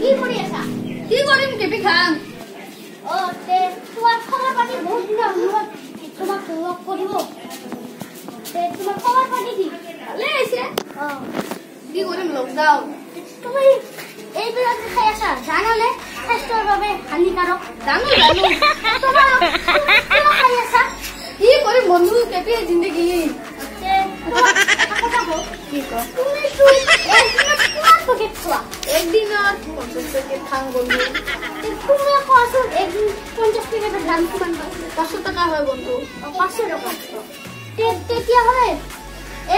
কি কৰি আছা? কি কৰিম কেপি খাম তে তোমাৰ খবৰ পাতি বহুত দিনৰ মূৰত তোমাক লগ কৰিব তে তোমাৰ খবৰ পাতি কি ভালে আছে কি কৰিম লকডাউন তুমি এইবিলাক খাই আছা জানানে স্বাস্থ্যৰ বাবে হানিকাৰক জানো তোমাৰ খাই আছা কি কৰিম বন্ধু কেপি জিন্দগী একদিনত 50 পেকেট খাওঁ বন্ধু তুমি কোৱাচোন একদিন 50 পেকেটৰ দাম কিমান 500 টকা হয় বন্ধু 500 টকা তেতিয়া হয়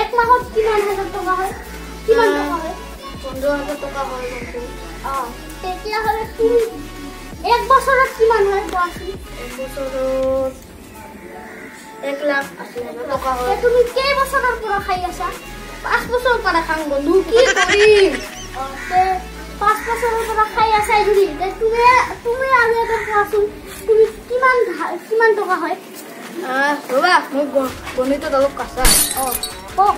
এক মাহত কিমান হাজাৰ টকা হয় কিমান টকা হয় 15,000 টকা হয় বন্ধু তেতিয়া হলে তুমি এক বছৰত কিমান হয় কোৱাচোন এক বছৰত 1,80,000 টকা হয় তুমি কেই বছৰৰ পৰা খাই আছা 5 বছৰৰ পৰা খাওঁ বন্ধু কি কৰিম 5 বছৰৰ পৰা খাই আছা যদি তুমি আৰু এটা কোৱাচোন তুমি কিমান টকা হয় ৰবা মোৰ গণিতত অলপ কাঁচা কওক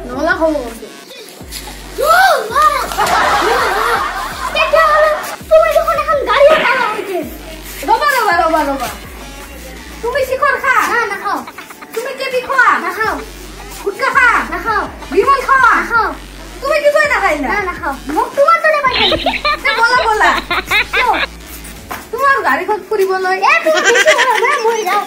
9 লাখ হ'ব বন্ধু তুমি যখন এখন গাড়ি চালা হইছে ৰবা তুমি শিখৰ খা না নাখাও তুমি কেপি খোৱা নাখাও গুটকা খা নাখাও বিমল খোৱা নাখাও তুমি কিছুই নাখাই না নাখাও মোক তোমাৰ দৰে পাইছা বলা তোমাৰ গাড়ীখন ফুৰিবলৈ মই যাওঁ